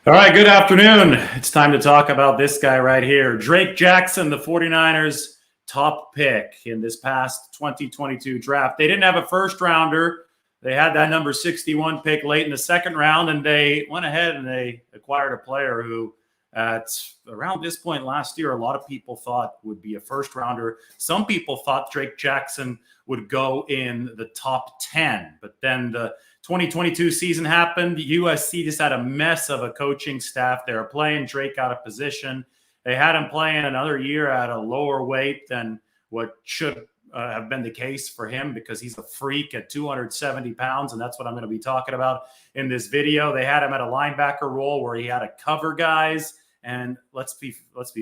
All right, good afternoon. It's time to talk about this guy right here. Drake Jackson, the 49ers top pick in this past 2022 draft. They didn't have a first rounder. They had that number 61 pick late in the second round, and they went ahead and they acquired a player who, at around this point last year, a lot of people thought would be a first rounder. Some people thought Drake Jackson would go in the top 10, but then the 2022 season happened. USC just had a mess of a coaching staff. They were playing Drake out of position. They had him playing another year at a lower weight than what should have been the case for him, because he's a freak at 270 pounds, and that's what I'm going to be talking about in this video. They had him at a linebacker role where he had to cover guys, and let's be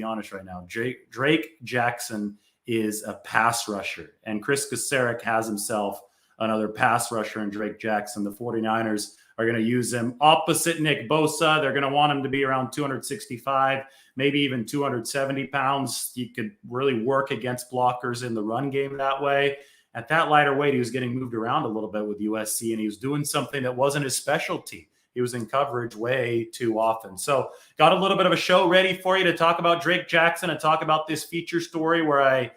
honest right now. Drake Jackson is a pass rusher, and Kris Kocurek has himself another pass rusher in Drake Jackson. The 49ers are going to use him opposite Nick Bosa. They're going to want him to be around 265, maybe even 270 pounds. He could really work against blockers in the run game that way. At that lighter weight, he was getting moved around a little bit with USC, and he was doing something that wasn't his specialty. He was in coverage way too often. So got a little bit of a show ready for you to talk about Drake Jackson and talk about this feature story where I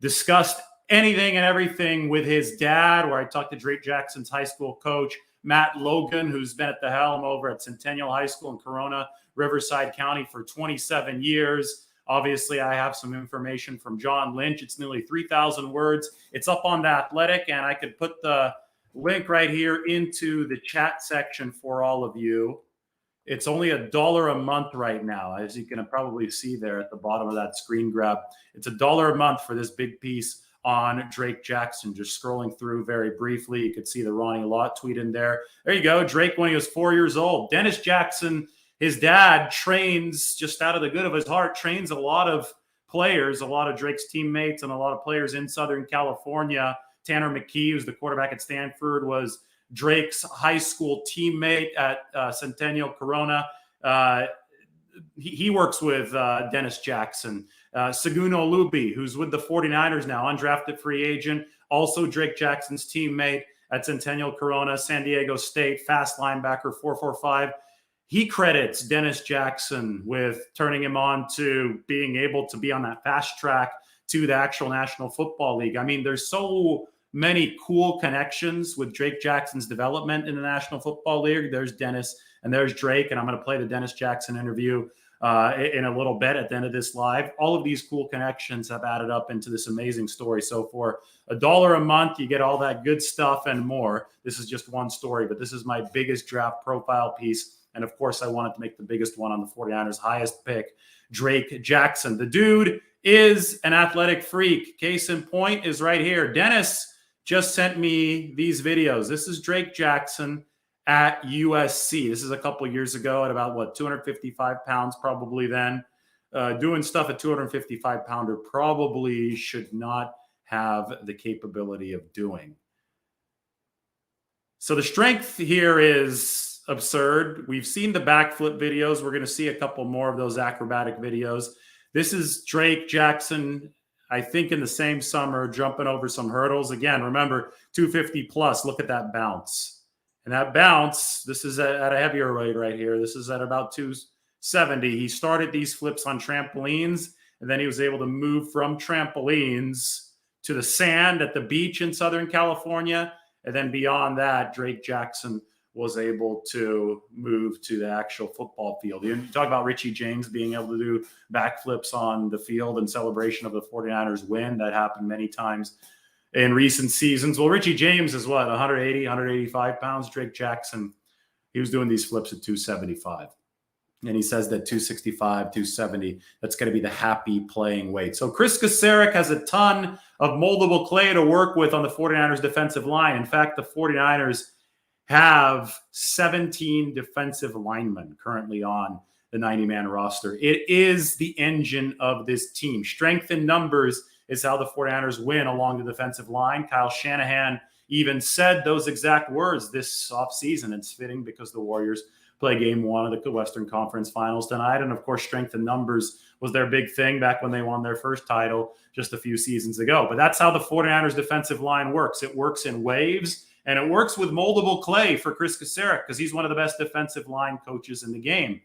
discussed anything and everything with his dad, where I talked to Drake Jackson's high school coach, Matt Logan, who's been at the helm over at Centennial High School in Corona, Riverside County for 27 years. Obviously, I have some information from John Lynch. It's nearly 3,000 words. It's up on The Athletic, and I could put the link right here into the chat section for all of you. It's only $1 a month right now, as you can probably see there at the bottom of that screen grab. It's $1 a month for this big piece on Drake Jackson. Just scrolling through very briefly, you could see the Ronnie Lott tweet in there. There you go. Drake, when he was 4 years old. Dennis Jackson, his dad, trains, just out of the good of his heart, trains a lot of players, a lot of Drake's teammates, and a lot of players in Southern California. Tanner McKee, who's the quarterback at Stanford, was Drake's high school teammate at Centennial Corona. He works with Dennis Jackson. Seguno Luby, who's with the 49ers now, undrafted free agent, also Drake Jackson's teammate at Centennial Corona, San Diego State, fast linebacker, 4.45. He credits Dennis Jackson with turning him on to being able to be on that fast track to the actual National Football League. I mean, there's so many cool connections with Drake Jackson's development in the National Football League. There's Dennis and there's Drake, and I'm going to play the Dennis Jackson interview in a little bit at the end of this live. All of these cool connections have added up into this amazing story. So for $1 a month, you get all that good stuff and more. This is just one story, but this is my biggest draft profile piece. And of course, I wanted to make the biggest one on the 49ers' highest pick, Drake Jackson. The dude is an athletic freak. Case in point is right here. Dennis just sent me these videos. This is Drake Jackson at USC. This is a couple years ago at about, 255 pounds probably then. Doing stuff at 255 pounder probably should not have the capability of doing. So the strength here is absurd. We've seen the backflip videos. We're going to see a couple more of those acrobatic videos. This is Drake Jackson, I think in the same summer, jumping over some hurdles. Again, remember, 250 plus. Look at that bounce. And that bounce, this is at a heavier weight right here. This is at about 270. He started these flips on trampolines, and then he was able to move from trampolines to the sand at the beach in Southern California. And then beyond that, Drake Jackson was able to move to the actual football field. You talk about Richie James being able to do backflips on the field in celebration of the 49ers win. That happened many times in recent seasons. Well, Richie James is 180, 185 pounds. Drake Jackson, he was doing these flips at 275. And he says that 265, 270, that's going to be the happy playing weight. So Kris Kocurek has a ton of moldable clay to work with on the 49ers defensive line. In fact, the 49ers have 17 defensive linemen currently on the 90-man roster. It is the engine of this team. Strength in numbers is how the 49ers win along the defensive line. Kyle Shanahan even said those exact words this offseason. It's fitting because the Warriors play game one of the Western Conference Finals tonight. And, of course, strength in numbers was their big thing back when they won their first title just a few seasons ago. But that's how the 49ers defensive line works. It works in waves, and it works with moldable clay for Kris Kocurek because he's one of the best defensive line coaches in the game.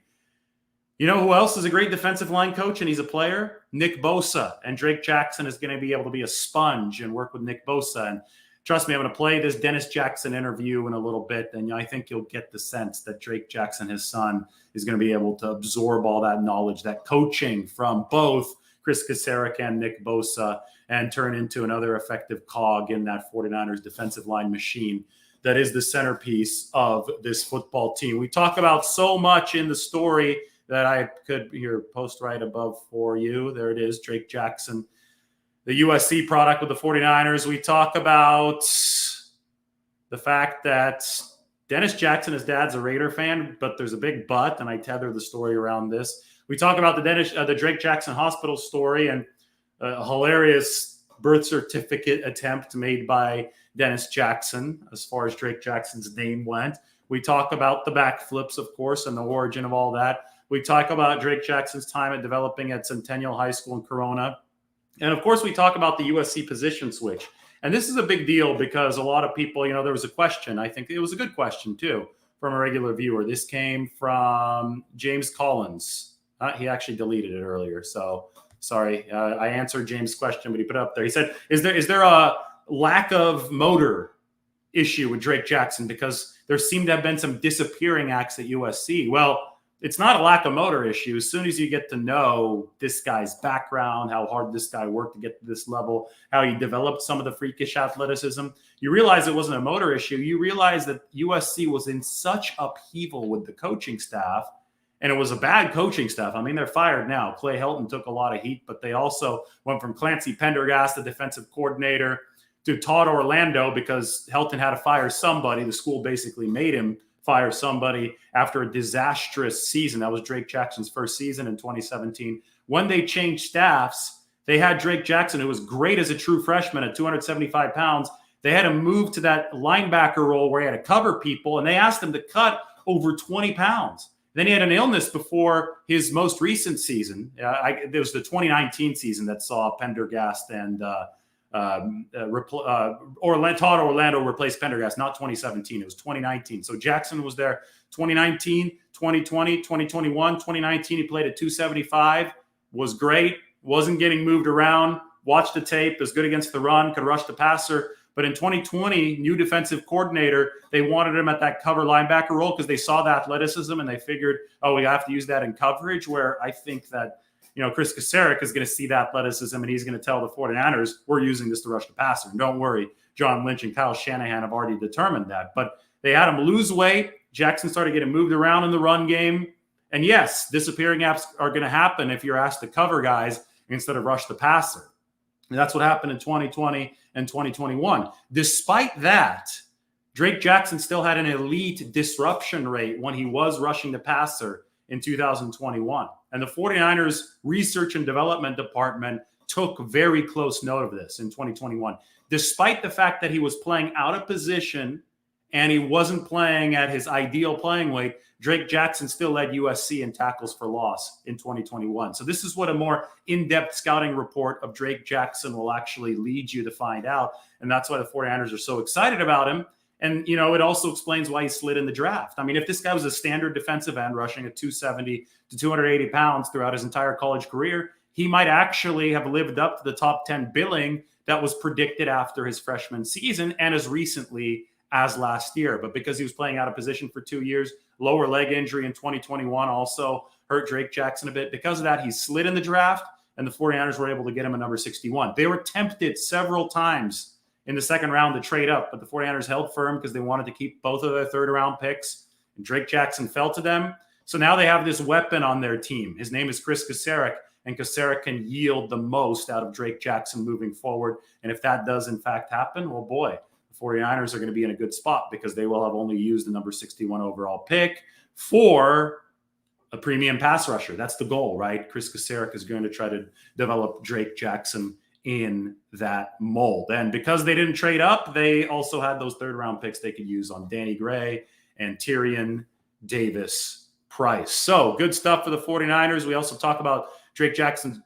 You know who else is a great defensive line coach and he's a player? Nick Bosa. And Drake Jackson is going to be able to be a sponge and work with Nick Bosa. And trust me, I'm going to play this Dennis Jackson interview in a little bit, and I think you'll get the sense that Drake Jackson, his son, is going to be able to absorb all that knowledge, that coaching from both Kris Kocurek and Nick Bosa, and turn into another effective cog in that 49ers defensive line machine that is the centerpiece of this football team. We talk about so much in the story that I could here post right above for you. There it is, Drake Jackson, the USC product with the 49ers. We talk about the fact that Dennis Jackson, his dad's a Raider fan, but there's a big but, and I tether the story around this. We talk about the Drake Jackson Hospital story and a hilarious birth certificate attempt made by Dennis Jackson as far as Drake Jackson's name went. We talk about the backflips, of course, and the origin of all that. We talk about Drake Jackson's time at developing at Centennial High School in Corona. And, of course, we talk about the USC position switch. And this is a big deal because a lot of people, there was a question. I think it was a good question, too, from a regular viewer. This came from James Collins. He actually deleted it earlier. So, sorry. I answered James' question, but he put it up there. He said, is there a lack of motor issue with Drake Jackson? Because there seemed to have been some disappearing acts at USC. Well, it's not a lack of motor issue. As soon as you get to know this guy's background, how hard this guy worked to get to this level, how he developed some of the freakish athleticism, you realize it wasn't a motor issue. You realize that USC was in such upheaval with the coaching staff, and it was a bad coaching staff. I mean, they're fired now. Clay Helton took a lot of heat, but they also went from Clancy Pendergast, the defensive coordinator, to Todd Orlando because Helton had to fire somebody. The school basically made him fire somebody after a disastrous season. That was Drake Jackson's first season in 2017. When they changed staffs, they had Drake Jackson, who was great as a true freshman at 275 pounds. They had him move to that linebacker role where he had to cover people, and they asked him to cut over 20 pounds. Then he had an illness before his most recent season. It was the 2019 season that saw Pendergast and Todd Orlando replaced Pendergast, not 2017. It was 2019. So Jackson was there 2019, 2020, 2021. 2019, he played at 275, was great, wasn't getting moved around, watched the tape, was good against the run, could rush the passer. But in 2020, new defensive coordinator, they wanted him at that cover linebacker role because they saw the athleticism and they figured, we have to use that in coverage, where I think that Kris Kocurek is going to see that athleticism and he's going to tell the 49ers, we're using this to rush the passer. And don't worry, John Lynch and Kyle Shanahan have already determined that. But they had him lose weight. Jackson started getting moved around in the run game. And yes, disappearing acts are going to happen if you're asked to cover guys instead of rush the passer. And that's what happened in 2020 and 2021. Despite that, Drake Jackson still had an elite disruption rate when he was rushing the passer in 2021. And the 49ers research and development department took very close note of this in 2021. Despite the fact that he was playing out of position and he wasn't playing at his ideal playing weight, Drake Jackson still led USC in tackles for loss in 2021. So this is what a more in-depth scouting report of Drake Jackson will actually lead you to find out. And that's why the 49ers are so excited about him. And, it also explains why he slid in the draft. I mean, if this guy was a standard defensive end rushing at 270 to 280 pounds throughout his entire college career, he might actually have lived up to the top 10 billing that was predicted after his freshman season and as recently as last year. But because he was playing out of position for 2 years, lower leg injury in 2021 also hurt Drake Jackson a bit. Because of that, he slid in the draft, and the 49ers were able to get him a number 61. They were tempted several times in the second round to trade up, but the 49ers held firm because they wanted to keep both of their third-round picks, and Drake Jackson fell to them. So now they have this weapon on their team. His name is Kris Kocurek, and Kocurek can yield the most out of Drake Jackson moving forward. And if that does, in fact, happen, well, boy, the 49ers are going to be in a good spot because they will have only used the number 61 overall pick for a premium pass rusher. That's the goal, right? Kris Kocurek is going to try to develop Drake Jackson in that mold. And because they didn't trade up, they also had those third-round picks they could use on Danny Gray and Tyrion Davis-Price. So good stuff for the 49ers. We also talk about Drake Jackson's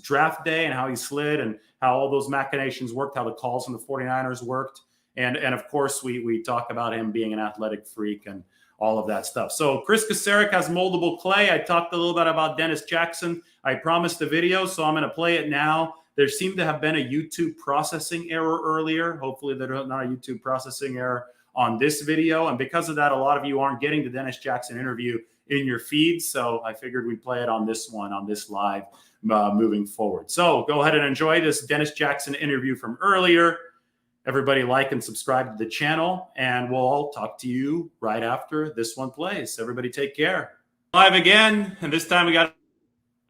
draft day and how he slid and how all those machinations worked, how the calls from the 49ers worked. And of course, we talk about him being an athletic freak and all of that stuff. So Kris Kocurek has moldable clay. I talked a little bit about Dennis Jackson. I promised a video, so I'm going to play it now. There seemed to have been a YouTube processing error earlier. Hopefully there's not a YouTube processing error on this video. And because of that, a lot of you aren't getting the Dennis Jackson interview in your feed. So I figured we'd play it on this one, on this live moving forward. So go ahead and enjoy this Dennis Jackson interview from earlier. Everybody like and subscribe to the channel, and we'll all talk to you right after this one plays. Everybody take care. Live again, and this time we got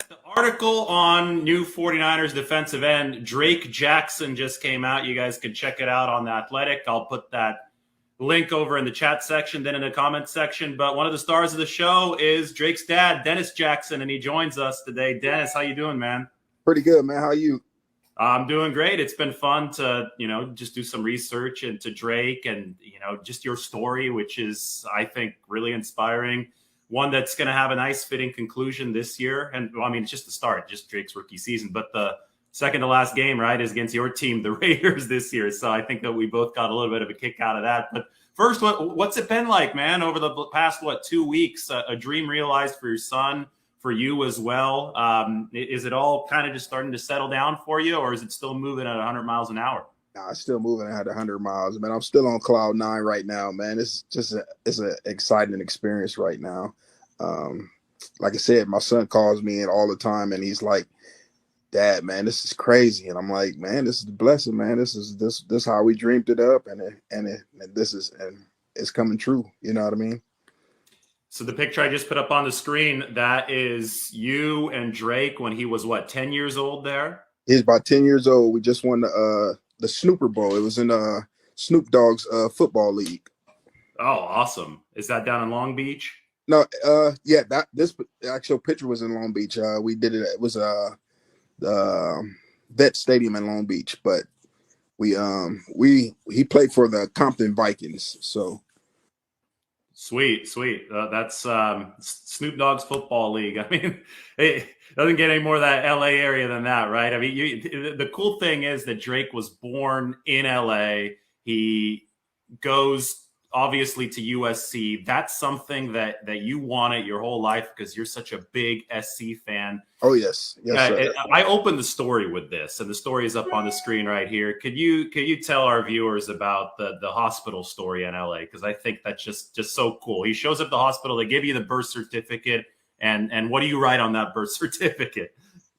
the article on new 49ers defensive end. Drake Jackson just came out. You guys can check it out on The Athletic. I'll put that link over in the chat section, then in the comment section. But one of the stars of the show is Drake's dad, Dennis Jackson, and he joins us today. Dennis, how you doing, man? Pretty good, man. How are you? I'm doing great. It's been fun to, just do some research into Drake and, just your story, which is, I think, really inspiring. One that's going to have a nice fitting conclusion this year. And well, I mean, it's just the start, just Drake's rookie season. But the second to last game, right, is against your team, the Raiders, this year. So I think that we both got a little bit of a kick out of that. But first, what's it been like, man, over the past, 2 weeks? A dream realized for your son, for you as well. Is it all kind of just starting to settle down for you, or is it still moving at 100 miles an hour? Nah, it's still moving at 100 miles, man. I'm still on cloud 9 right now, man. It's just it's an exciting experience right now. Like I said, my son calls me in all the time, and he's like, "Dad, man, this is crazy." And I'm like, "Man, this is a blessing, man. This is how we dreamed it up, and it's coming true." You know what I mean? So the picture I just put up on the screen, that is you and Drake when he was, 10 years old there? He's about 10 years old. We just won the Snooper Bowl. It was in Snoop Dogg's football league. Oh, awesome. Is that down in Long Beach? No, yeah, this actual picture was in Long Beach. We did it. It was the Vet Stadium in Long Beach, but he played for the Compton Vikings, so. Sweet. That's Snoop Dogg's football league. I mean, it doesn't get any more of that LA area than that, right? I mean, the cool thing is that Drake was born in LA. He goes obviously to USC. That's something that you wanted your whole life because you're such a big SC fan. Oh, yes. Yes, I opened the story with this, and the story is up on the screen right here. Could you tell our viewers about the hospital story in LA? Because I think that's just so cool. He shows up at the hospital, they give you the birth certificate, and what do you write on that birth certificate?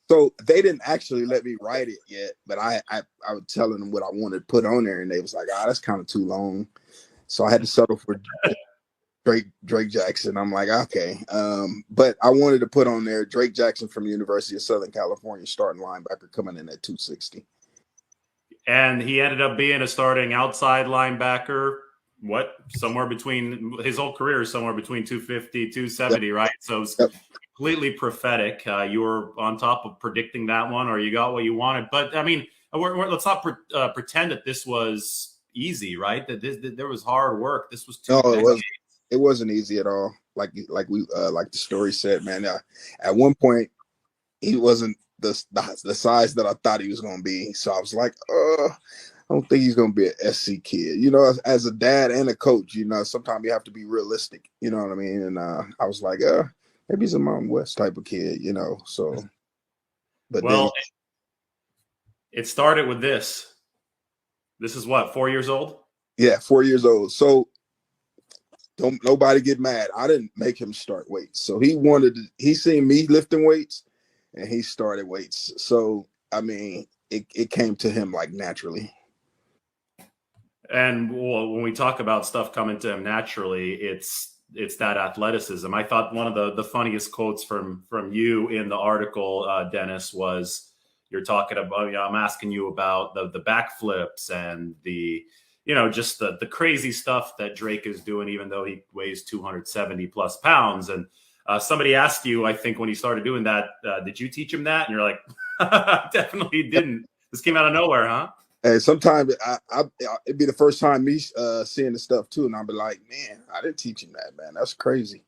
So they didn't actually let me write it yet, but I was telling them what I wanted to put on there, and they was like, that's kind of too long. So I had to settle for Drake Jackson. I'm like, okay. But I wanted to put on there Drake Jackson from University of Southern California, starting linebacker, coming in at 260. And he ended up being a starting outside linebacker, somewhere between his whole career, somewhere between 250, 270, yep. Right? So it's completely prophetic. You were on top of predicting that one, or you got what you wanted. But I mean, let's not pretend that this was easy, right? That there was hard work. This was it wasn't easy at all. Like the story said, man. At one point, he wasn't the size that I thought he was going to be. So I was like, I don't think he's going to be an SC kid. As a dad and a coach, sometimes you have to be realistic. You know what I mean? And I was like, maybe he's a Mountain West type of kid. So. But it started with this. This is 4 years old? Yeah, 4 years old. So don't nobody get mad. I didn't make him start weights. So he seen me lifting weights and he started weights. So, I mean, it came to him like naturally. And when we talk about stuff coming to him naturally, it's that athleticism. I thought one of the funniest quotes from you in the article, Dennis, was, you're talking about, I'm asking you about the backflips and the, just the crazy stuff that Drake is doing, even though he weighs 270 plus pounds. And somebody asked you, I think, when he started doing that, did you teach him that? And you're like, definitely didn't. This came out of nowhere, huh? And sometimes it'd be the first time me seeing the stuff too. And I'll be like, man, I didn't teach him that, man. That's crazy.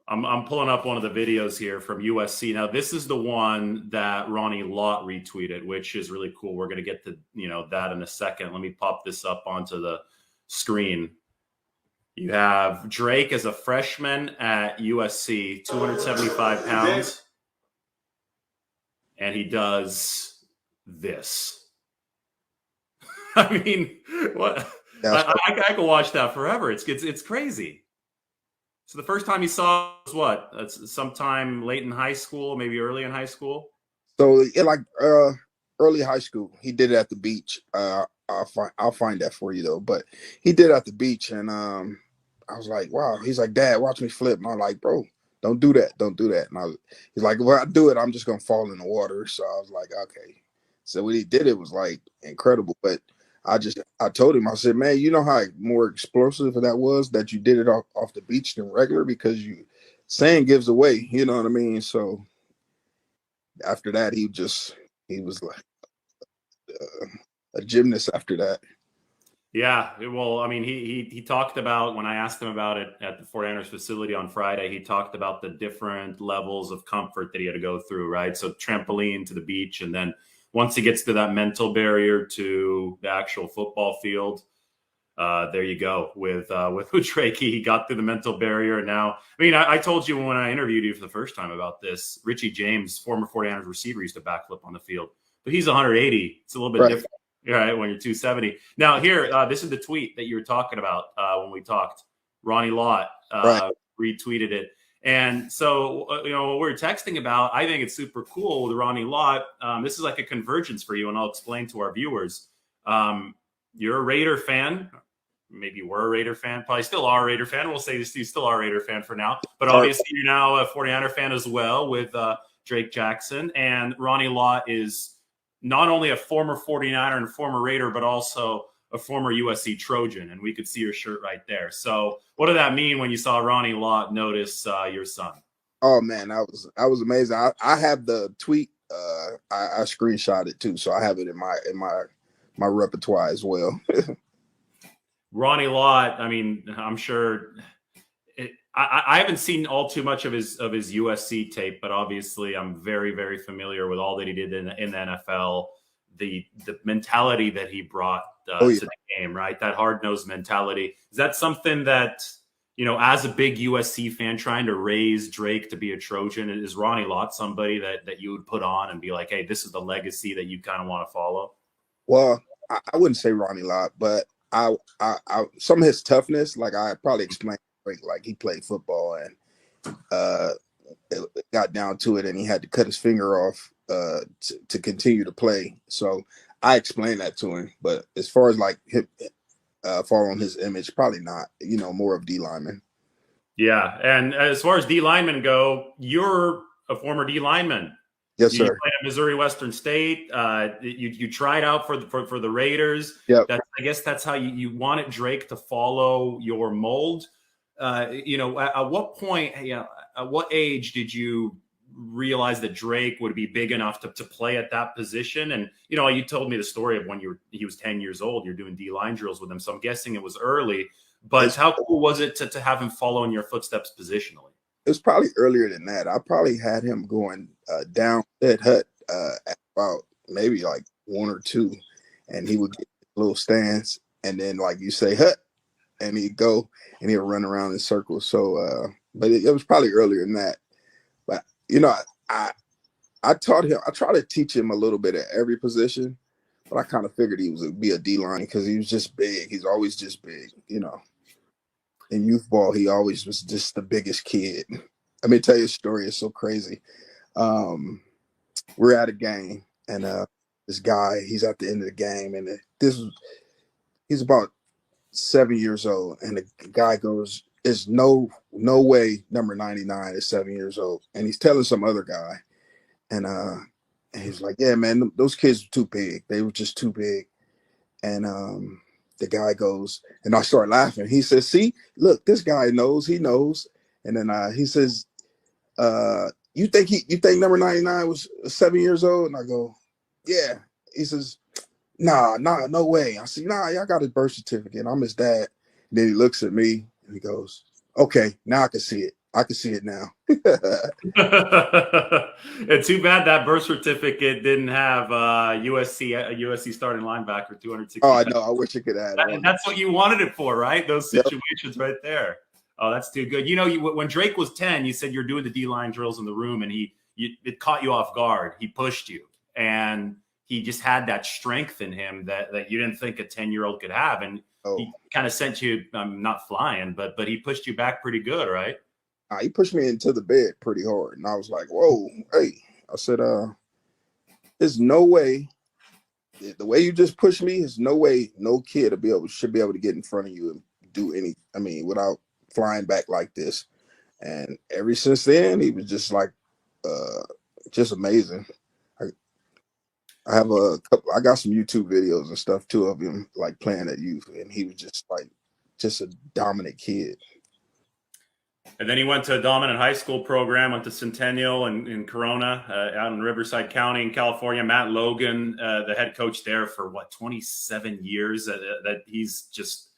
I'm pulling up one of the videos here from USC. Now, this is the one that Ronnie Lott retweeted, which is really cool. We're going to get to, that in a second. Let me pop this up onto the screen. You have Drake as a freshman at USC, 275 pounds, and he does this. I mean, what? I could watch that forever. It's crazy. So the first time you saw was what? That's sometime late in high school, maybe early in high school. So yeah, like early high school, he did it at the beach. I'll find that for you though. But he did it at the beach, and I was like, wow. He's like, Dad, watch me flip. And I'm like, bro, don't do that, don't do that. And he's like, well, I do it, I'm just gonna fall in the water. So I was like, okay. So when he did it was like incredible. But I told him, I said, man, you know how more explosive that was that you did it off the beach than regular, because sand gives away, you know what I mean? So after that, he was like a gymnast after that. Yeah, well, I mean, he talked about, when I asked him about it at the 49ers facility on Friday, he talked about the different levels of comfort that he had to go through, right? So trampoline to the beach, and then once he gets to that mental barrier to the actual football field, there you go. With Drake, he got through the mental barrier, and now, I mean, I told you when I interviewed you for the first time about this, Richie James, former 49ers receiver, used to backflip on the field, but he's 180. It's a little bit different. Right, when you're 270. Now, here, this is the tweet that you were talking about when we talked. Ronnie Lott retweeted it. And so, what we're texting about, I think it's super cool with Ronnie Lott. This is like a convergence for you, and I'll explain to our viewers. You're a Raider fan. Maybe you were a Raider fan. Probably still are a Raider fan. We'll say you still are a Raider fan for now. But obviously, you're now a 49er fan as well with Drake Jackson. And Ronnie Lott is not only a former 49er and former Raider, but also a former USC Trojan. And we could see your shirt right there. So what did that mean when you saw Ronnie Lott notice your son? Oh man, that was amazing. I have the tweet. I screenshot it too, so I have it in my repertoire as well. Ronnie Lott, I mean, I'm sure I haven't seen all too much of his USC tape, but obviously I'm very, very familiar with all that he did in the NFL, the mentality that he brought to the game, right? That hard-nosed mentality. Is that something that, as a big USC fan trying to raise Drake to be a Trojan, is Ronnie Lott somebody that you would put on and be like, hey, this is the legacy that you kind of want to follow? Well, I wouldn't say Ronnie Lott, but I some of his toughness, like I probably explained, like he played football and it got down to it and he had to cut his finger off to continue to play. So I explained that to him. But as far as like him following his image, probably not. More of D lineman. Yeah, and as far as D linemen go, you're a former D lineman. Yes, sir. You played at Missouri Western State. You tried out for the Raiders. Yep. I guess that's how you wanted Drake to follow your mold. At what point, at what age did you realize that Drake would be big enough to play at that position? And, you told me the story of when he was 10 years old, you're doing D-line drills with him. So I'm guessing it was early, but how cool was it to have him follow in your footsteps positionally? It was probably earlier than that. I probably had him going down that hut at about maybe like 1 or 2, and he would get a little stance, and then like you say hut, and he'd go and he'd run around in circles. So, but it was probably earlier than that. But I taught him. I tried to teach him a little bit at every position, but I kind of figured he would be a D line because he was just big. He's always just big, In youth ball, he always was just the biggest kid. Let me tell you a story. It's so crazy. We're at a game, and this guy, he's at the end of the game, and he's about 7 years old, and the guy goes, "There's no way number 99 is 7 years old," and he's telling some other guy, and he's like, "Yeah, man, those kids were too big. They were just too big," and the guy goes, and I start laughing. He says, "See, look, this guy knows. He knows." And then he says, "You think number 99 was 7 years old?" And I go, "Yeah." He says, Nah, no way. I said, "Nah, I got his birth certificate. I'm his dad." And then he looks at me and he goes, "Okay, now I can see it." I can see it now. And too bad that birth certificate didn't have USC starting linebacker 260. Oh, I know. I wish it could add on. That's what you wanted it for, right? Those Yep. situations right there. Oh, that's too good. You know, when Drake was 10, you said you're doing the D-line drills in the room, and it caught you off guard. He pushed you, and he just had that strength in him that you didn't think a 10-year-old could have, and he kind of sent you not flying, but he pushed you back pretty good, right? He pushed me into the bed pretty hard, and I was like, "Whoa, hey!" I said, "There's no way. The way you just pushed me, there's no way no kid should be able to get in front of you and do any. I mean, without flying back like this." And ever since then, he was just like, just amazing. I have I got some YouTube videos and stuff too of him like playing at youth, and he was just a dominant kid. And then he went to a dominant high school program, went to Centennial in Corona, out in Riverside County in California. Matt Logan, the head coach there for 27 years. That he's just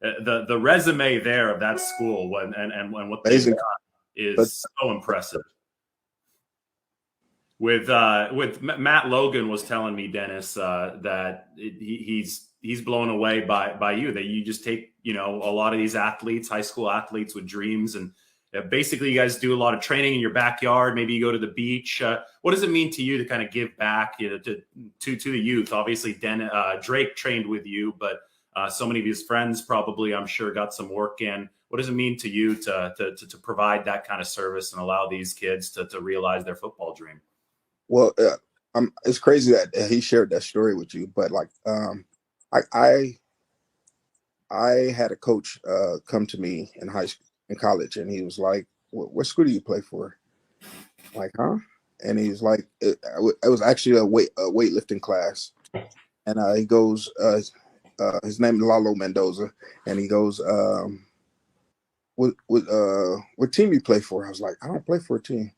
the resume there of that school and what they've done is so impressive. With Matt Logan was telling me, Dennis, that he's blown away by you, that you just take, a lot of these athletes, high school athletes with dreams, and basically you guys do a lot of training in your backyard. Maybe you go to the beach. What does it mean to you to kind of give back, to the youth? Obviously, Drake trained with you, but so many of his friends probably, I'm sure, got some work in. What does it mean to you to provide that kind of service and allow these kids to realize their football dream? Well, it's crazy that he shared that story with you, but I had a coach come to me in college, and he was like, "What school do you play for?" I'm like, huh? And he was like, "It was actually a weightlifting class," and he goes, his name is Lalo Mendoza, and he goes, what team you play for? I was like, I don't play for a team.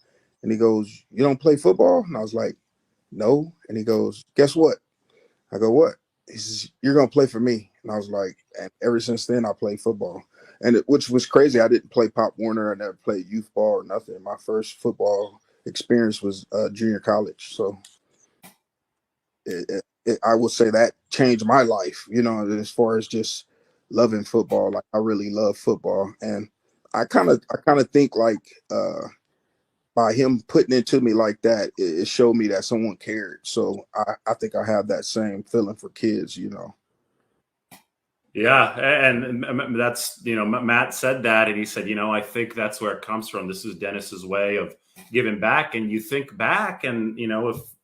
And he goes, you don't play football? And I was like, no. And he goes, guess what? I go, what? He says, you're going to play for me. And I was like, and ever since then, I played football. And which was crazy. I didn't play Pop Warner. I never played youth ball or nothing. My first football experience was junior college. So I would say that changed my life, as far as just loving football. Like, I really love football. And I kind of think like, by him putting it to me like that, it showed me that someone cared. So I think I have that same feeling for kids, Yeah, and that's, Matt said that, and he said, I think that's where it comes from. This is Dennis's way of giving back. And you think back, and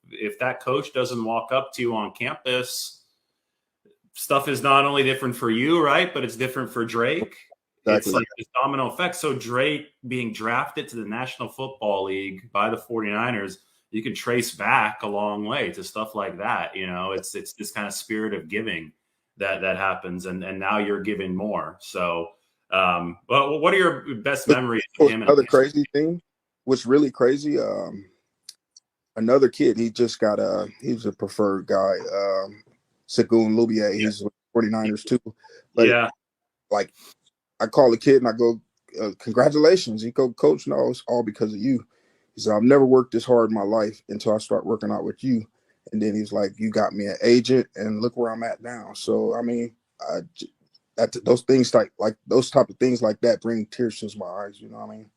if that coach doesn't walk up to you on campus, stuff is not only different for you, right? But it's different for Drake. Exactly. It's like this domino effect. So Drake being drafted to the National Football League by the 49ers, you can trace back a long way to stuff like that. It's this kind of spirit of giving that happens, and now you're giving more. So, well, what are your best memories of him? Another crazy thing, what's really crazy, another kid, he just got he was a preferred guy, Segun Lubier. Yeah. He's with 49ers too. But yeah, like, I call the kid and I go, congratulations. He go, coach, no, it's all because of you. He said, I've never worked this hard in my life until I start working out with you. And then he's like, you got me an agent, and look where I'm at now. So, I mean, those things like those type of things like that bring tears to my eyes. You know what I mean?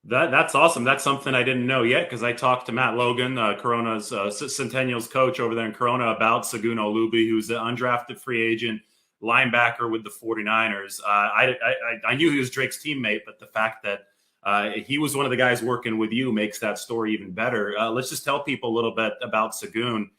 That's awesome. That's something I didn't know yet, because I talked to Matt Logan, Corona's Centennial's coach over there in Corona, about Segun Olubi, who's an undrafted free agent linebacker with the 49ers. I knew he was Drake's teammate, but the fact that he was one of the guys working with you makes that story even better. Let's just tell people a little bit about Segun.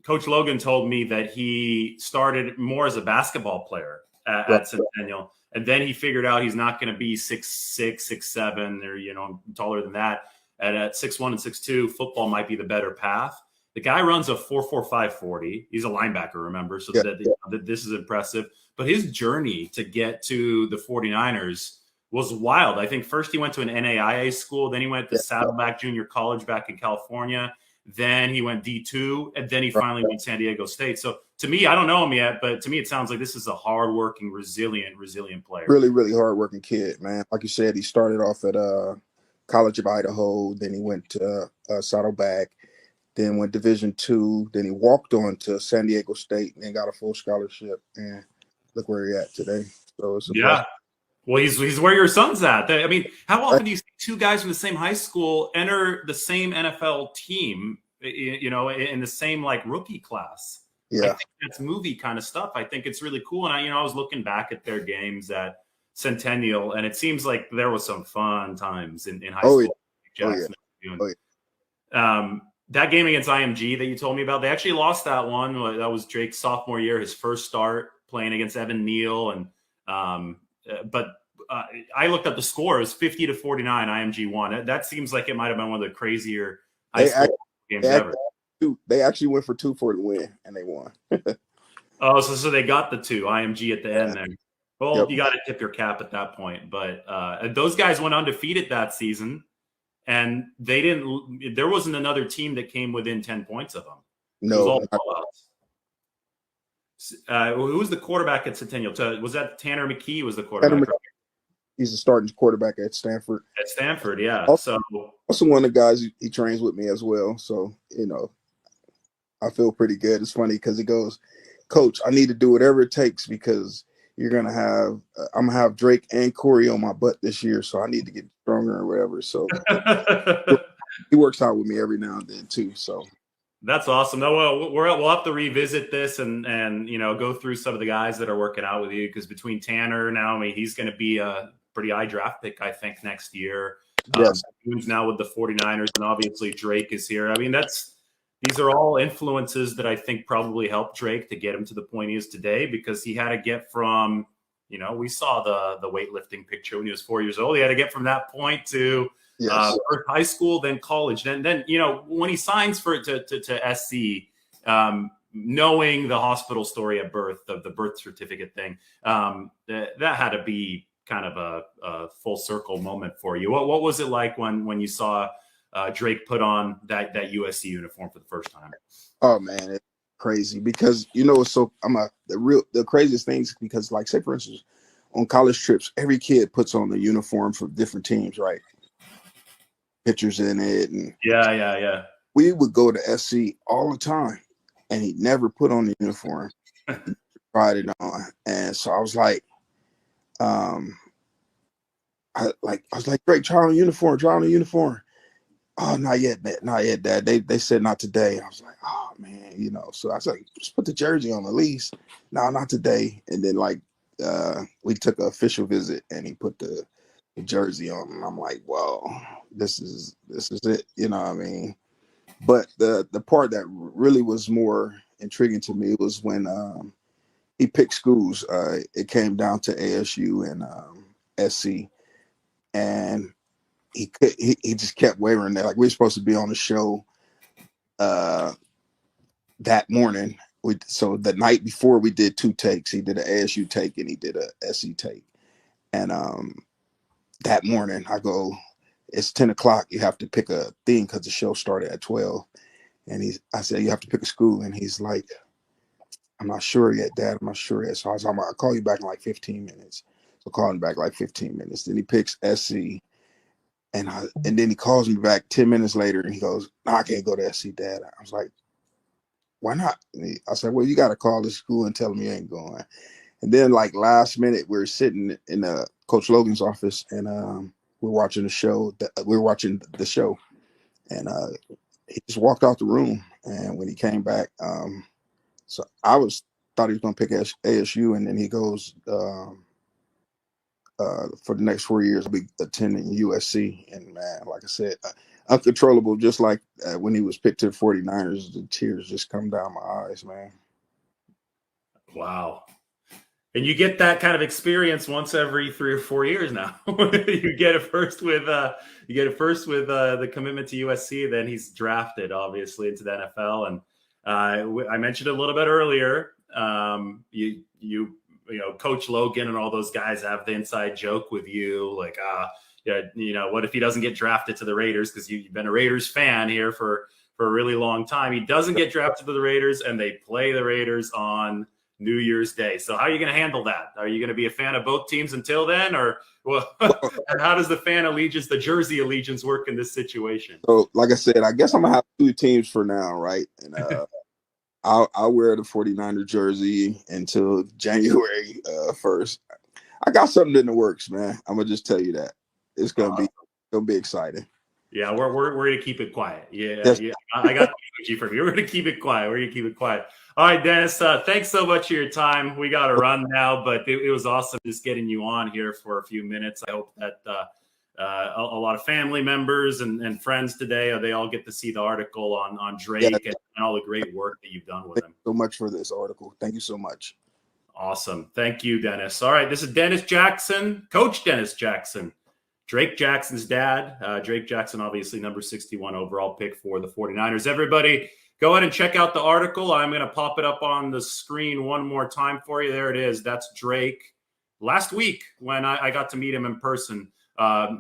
Coach Logan told me that he started more as a basketball player at Centennial, and then he figured out he's not going to be 6'6", 6'7", or taller than that. And at 6'1" and 6'2", football might be the better path. The guy runs a 4.45 40. He's a linebacker, remember? So this is impressive. But his journey to get to the 49ers was wild. I think first he went to an NAIA school. Then he went to Saddleback Junior College back in California. Then he went D2. And then he finally went to San Diego State. So to me, I don't know him yet, but to me, it sounds like this is a hardworking, resilient player. Really, really hardworking kid, man. Like you said, he started off at College of Idaho, then he went to Saddleback, then went Division II, then he walked on to San Diego State and got a full scholarship. And look where he's at today. So it's a blessing. Well, he's where your son's at. I mean, how often do you see two guys from the same high school enter the same NFL team, you know, in the same like rookie class? Yeah. I think that's movie kind of stuff. I think it's really cool. And I was looking back at their games at Centennial, and it seems like there was some fun times in high school. Jackson. That game against IMG that you told me about, they actually lost that one. That was Drake's sophomore year, his first start playing against Evan Neal. And but I looked up the score. It was 50-49. IMG won. That seems like it might have been one of the crazier high school games ever. They actually went for 2 for the win, and they won. So they got the 2 IMG at the end there. Well, you got to tip your cap at that point. But those guys went undefeated that season, and they didn't. There wasn't another team that came within 10 points of them. No. Who was the quarterback at Centennial? Was that Tanner McKee? Was the quarterback? He's a starting quarterback at Stanford. At Stanford, yeah. Also one of the guys he trains with me as well. So I feel pretty good. It's funny because he goes, "Coach, I need to do whatever it takes because I'm gonna have Drake and Corey on my butt this year, so I need to get stronger or whatever." So he works out with me every now and then too. So that's awesome. No, we'll have to revisit this and go through some of the guys that are working out with you, because between Tanner now, I mean, he's going to be a pretty high draft pick, I think, next year. Yes. Now with the 49ers, and obviously Drake is here. I mean, these are all influences that I think probably helped Drake to get him to the point he is today, because he had to get from, we saw the weightlifting picture when he was 4 years old. He had to get from that point to first high school, then college. Then when he signs to SC, knowing the hospital story at birth, of the birth certificate thing, that had to be kind of a full circle moment for you. What was it like when you saw Drake put on that USC uniform for the first time? Oh man, it's crazy because so the craziest things, because like, say for instance, on college trips, every kid puts on the uniform for different teams, right? Pictures in it, and we would go to SC all the time, and he never put on the uniform. He tried it on, and so I was like, Drake, try on the uniform. Oh, not yet, Dad. They said not today. I was like, oh man, So I was like, just put the jersey on at least. No, not today. And then we took an official visit, and he put the jersey on, and I'm like, well, this is it. You know what I mean? But the part that really was more intriguing to me was when he picked schools. It came down to ASU and SC, and he just kept wavering there. Like, we were supposed to be on the show that morning. So the night before, we did 2 takes. He did an ASU take and he did a SC take. And that morning I go, it's 10 o'clock. You have to pick a thing because the show started at 12. And I said, you have to pick a school. And he's like, I'm not sure yet, Dad. I'm not sure yet. So I was like, I'll call you back in like 15 minutes. So call him back like 15 minutes. Then he picks SC. And then he calls me back 10 minutes later and he goes, no, I can't go to SC, Dad. I was like, why not? I said, well, you got to call the school and tell them you ain't going. And then like last minute, we were sitting in Coach Logan's office, and we're watching the show. And he just walked out the room. And when he came back, so I thought he was going to pick ASU, and then he goes, for the next 4 years, I'll be attending USC. And man, like I said, uncontrollable, just like when he was picked to the 49ers, the tears just come down my eyes, man. Wow. And you get that kind of experience once every 3 or 4 years now. You get it first with the commitment to USC, then he's drafted obviously into the NFL. And I mentioned a little bit earlier, Coach Logan and all those guys have the inside joke with you, like, what if he doesn't get drafted to the Raiders? Because you've been a Raiders fan here for a really long time. He doesn't get drafted to the Raiders, and they play the Raiders on New Year's Day. So how are you going to handle that? Are you going to be a fan of both teams until then, or and how does the fan allegiance, the jersey allegiance, work in this situation? So, like I said, I guess I'm gonna have 2 teams for now, right? And I'll wear the 49er jersey until January 1st. I got something in the works, man. I'm gonna just tell you that it's gonna be exciting. Yeah, we're going to keep it quiet. Yeah, I got the energy from you. We're going to keep it quiet. We're going to keep it quiet. All right, Dennis, thanks so much for your time. We got to run now, but it was awesome just getting you on here for a few minutes. I hope that a lot of family members and friends today, they all get to see the article on Drake and all the great work that you've done with him. Thank you so much for this article. Thank you so much. Awesome. Thank you, Dennis. All right, this is Dennis Jackson, Coach Dennis Jackson. Drake Jackson's dad. Drake Jackson, obviously, number 61 overall pick for the 49ers. Everybody, go ahead and check out the article. I'm going to pop it up on the screen one more time for you. There it is. That's Drake. Last week, when I got to meet him in person,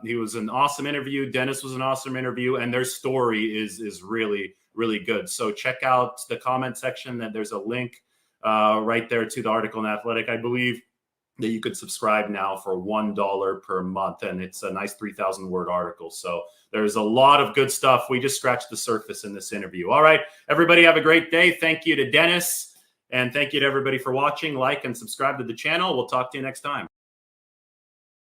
he was an awesome interview. Dennis was an awesome interview, and their story is really, really good. So check out the comment section. That there's a link right there to the article in Athletic, I believe, that you could subscribe now for $1 per month. And it's a nice 3,000-word article. So there's a lot of good stuff. We just scratched the surface in this interview. All right, everybody have a great day. Thank you to Dennis. And thank you to everybody for watching. Like and subscribe to the channel. We'll talk to you next time.